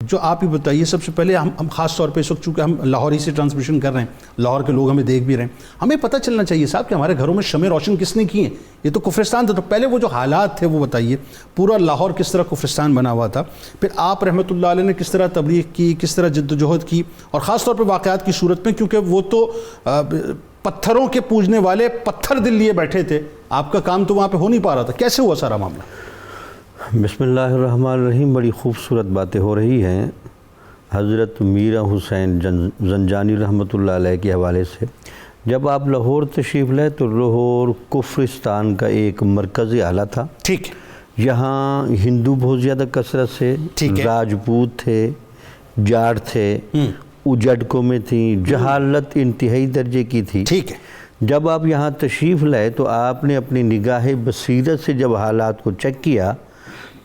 جو آپ ہی بتائیے سب سے پہلے ہم خاص طور پہ اس وقت چونکہ ہم لاہور ہی سے ٹرانسمیشن کر رہے ہیں، لاہور کے لوگ ہمیں دیکھ بھی رہے ہیں، ہمیں پتہ چلنا چاہیے صاحب کہ ہمارے گھروں میں شمع روشن کس نے کی ہیں؟ یہ تو کفرستان تھا، تو پہلے وہ جو حالات تھے وہ بتائیے، پورا لاہور کس طرح کفرستان بنا ہوا تھا، پھر آپ رحمۃ اللہ علیہ نے کس طرح تبلیغ کی، کس طرح جد و جہد کی، اور خاص طور پہ واقعات کی صورت میں، کیونکہ وہ تو پتھروں کے پوجنے والے پتھر دل لیے بیٹھے تھے، آپ کا کام تو وہاں پہ ہو نہیں پا رہا تھا، کیسے ہوا سارا معاملہ؟ بسم اللہ الرحمن الرحیم۔ بڑی خوبصورت باتیں ہو رہی ہیں حضرت میرا حسین زنجانی رحمۃ اللہ علیہ کے حوالے سے۔ جب آپ لاہور تشریف لائے تو لاہور کفرستان کا ایک مرکزی آلہ تھا، ٹھیک، یہاں ہندو بہت زیادہ کثرت سے، راجپوت تھے، جاٹ تھے، اجڑکوں میں تھیں، جہالت انتہائی درجے کی تھی۔ ٹھیک ہے، جب آپ یہاں تشریف لائے تو آپ نے اپنی نگاہ بصیرت سے جب حالات کو چیک کیا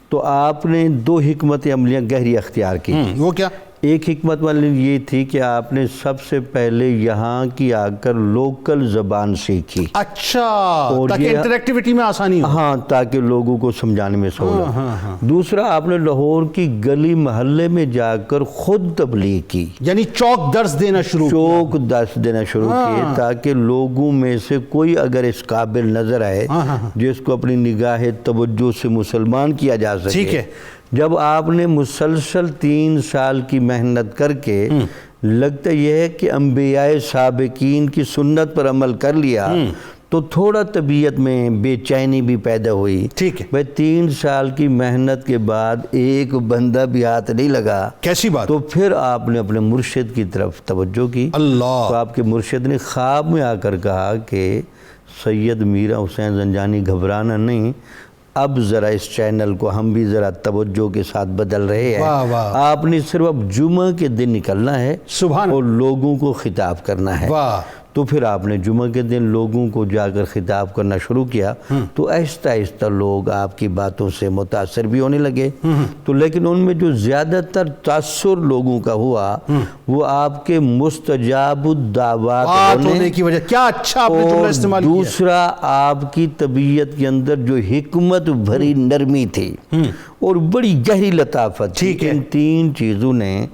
تو آپ نے دو حکمت عملیاں گہری اختیار کی۔ وہ کیا؟ ایک حکمت والی یہ تھی کہ آپ نے سب سے پہلے یہاں کی آ کر لوکل زبان سیکھی۔ اچھا، تاکہ انٹریکٹیوٹی میں آسانی ہو۔ ہاں، تاکہ لوگوں کو سمجھانے میں سہولت۔ دوسرا، آپ نے لاہور کی گلی محلے میں جا کر خود تبلیغ کی، یعنی چوک درس دینا شروع کیے تاکہ لوگوں میں سے کوئی اگر اس قابل نظر آئے جس کو اپنی نگاہ توجہ سے مسلمان کیا جا سکے۔ ٹھیک ہے، جب آپ نے مسلسل 3 سال کی محنت کر کے لگتا یہ ہے کہ انبیاء سابقین کی سنت پر عمل کر لیا تو تھوڑا طبیعت میں بے چینی بھی پیدا ہوئی۔ ٹھیک ہے، بھئی 3 سال کی محنت کے بعد ایک بندہ بھی ہاتھ نہیں لگا، کیسی بات؟ تو پھر آپ نے اپنے مرشد کی طرف توجہ کی۔ اللہ، تو آپ کے مرشد نے خواب میں آ کر کہا کہ سید میرا حسین زنجانی گھبرانا نہیں، اب ذرا اس چینل کو ہم بھی ذرا توجہ کے ساتھ بدل رہے ہیں، آپ نے صرف اب جمعہ کے دن نکلنا ہے اور لوگوں کو خطاب کرنا ہے۔ تو پھر آپ نے جمعہ کے دن لوگوں کو جا کر خطاب کرنا شروع کیا تو آہستہ آہستہ لوگ آپ کی باتوں سے متاثر بھی ہونے لگے۔ تو لیکن ان میں جو زیادہ تر تاثر لوگوں کا ہوا وہ آپ کے مستجاب الدعوات ہونے کی وجہ، کیا اچھا آپ نے جملہ استعمال کیا، دوسرا آپ کی طبیعت کے اندر جو حکمت بھری نرمی تھی اور بڑی گہری لطافت تھی، ان 3 چیزوں نے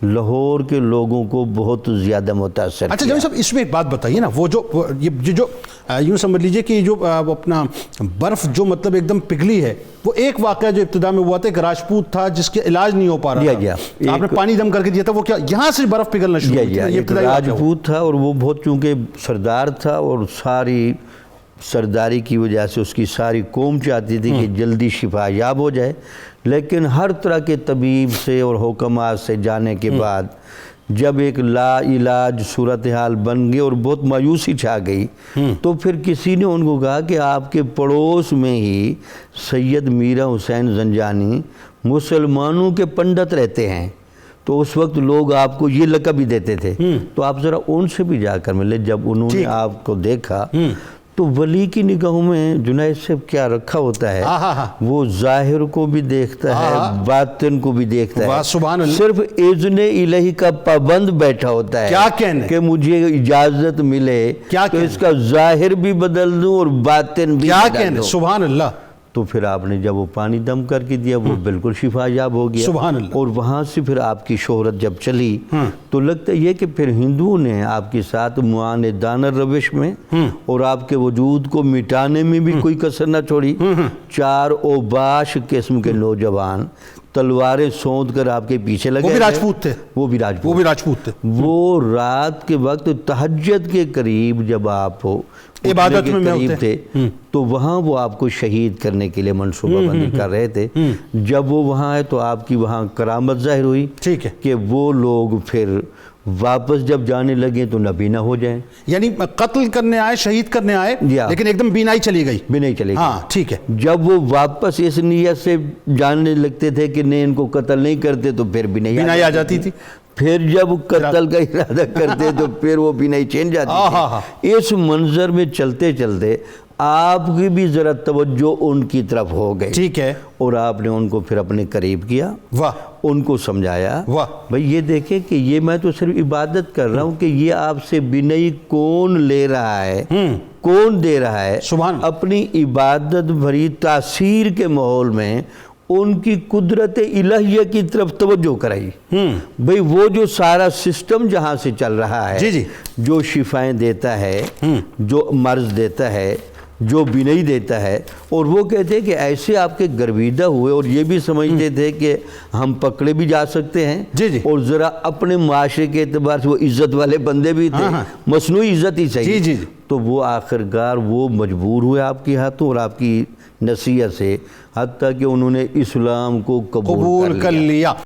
لاہور کے لوگوں کو بہت زیادہ متاثر کیا۔ اچھا جناب صاحب، اس میں ایک بات بتائیے نا، وہ جو یوں سمجھ لیجئے کہ جو اپنا برف جو مطلب ایک دم پگھلی ہے، وہ ایک واقعہ جو ابتدا میں ہوا تھا، ایک راجپوت تھا جس کے علاج نہیں ہو پا رہا تھا، آپ نے پانی دم کر کے دیا تھا، وہ کیا یہاں سے برف پگھلنا شروع ہوئی تھی؟ ایک راجپوت تھا اور وہ بہت چونکہ سردار تھا اور ساری سرداری کی وجہ سے اس کی ساری قوم چاہتی تھی کہ جلدی شفا یاب ہو جائے، لیکن ہر طرح کے طبیب سے اور حکمات سے جانے کے بعد جب ایک لا علاج صورتحال بن گئی اور بہت مایوسی چھا گئی تو پھر کسی نے ان کو کہا کہ آپ کے پڑوس میں ہی سید میرا حسین زنجانی مسلمانوں کے پنڈت رہتے ہیں، تو اس وقت لوگ آپ کو یہ لقب بھی دیتے تھے، تو آپ ذرا ان سے بھی جا کر ملے۔ جب انہوں نے آپ کو دیکھا تو ولی کی نگاہوں میں جنید سے کیا رکھا ہوتا ہے، وہ ظاہر کو بھی دیکھتا ہے، باطن کو بھی دیکھتا ہے، صرف اذن الہی کا پابند بیٹھا ہوتا ہے کہ مجھے اجازت ملے تو اس کا ظاہر بھی بدل دوں اور باطن بھی بدل دوں۔ سبحان اللہ۔ تو پھر آپ نے جب وہ پانی دم کر کے دیا وہ بالکل شفا یاب ہو گیا، اور وہاں سے پھر آپ کی شہرت جب چلی تو لگتا یہ کہ پھر ہندوؤں نے آپ کے ساتھ معاندانہ روش میں اور آپ کے وجود کو مٹانے میں بھی کوئی کسر نہ چھوڑی۔ 4 اوباش قسم کے نوجوان تلواریں سونت کر آپ کے پیچھے لگے، وہ بھی راجپوت تھے، وہ رات کے وقت تہجد کے قریب جب آپ عبادت میں قریب تھے تو وہاں وہ آپ کو شہید کرنے کے لیے منصوبہ بندی کر رہے تھے۔ جب وہ وہاں آئے تو آپ کی وہاں کرامت ظاہر ہوئی کہ وہ لوگ پھر واپس جب جانے لگے تو نبی نہ ہو جائیں، یعنی قتل کرنے آئے، شہید کرنے آئے، لیکن ایک دم بینائی چلی گئی۔ ہاں ٹھیک ہے، جب وہ واپس اس نیت سے جاننے لگتے تھے کہ نہیں ان کو قتل نہیں کرتے تو پھر بینائی آ جاتی تھی، پھر جب قتل کا ارادہ کرتے تو پھر وہ بینائی چین جاتی تھی۔ اس منظر میں چلتے چلتے آپ کی بھی ذرا توجہ ان کی طرف ہو گئی، ٹھیک ہے، اور آپ نے ان کو پھر اپنے قریب کیا، ان کو سمجھایا، بھئی یہ دیکھیں کہ یہ میں تو صرف عبادت کر رہا ہوں کہ یہ آپ سے بینائی کون لے رہا ہے، کون دے رہا ہے؟ اپنی عبادت بھری تاثیر کے ماحول میں ان کی قدرت الہیہ کی طرف توجہ کرائی. بھئی وہ جو سارا سسٹم جہاں سے چل رہا ہے, جی جی, جو شفائیں دیتا ہے, جو مرض دیتا ہے, جو بینائی دیتا ہے, اور وہ کہتے ہیں کہ ایسے آپ کے گرویدہ ہوئے اور یہ بھی سمجھتے تھے کہ ہم پکڑے بھی جا سکتے ہیں, جی جی, اور ذرا اپنے معاشرے کے اعتبار سے وہ عزت والے بندے بھی تھے, مصنوعی عزت ہی چاہیے. جی جی, تو وہ آخرکار وہ مجبور ہوئے آپ کے ہاتھوں اور آپ کی نصیحت سے, حتیٰ کہ انہوں نے اسلام کو قبول کر لیا.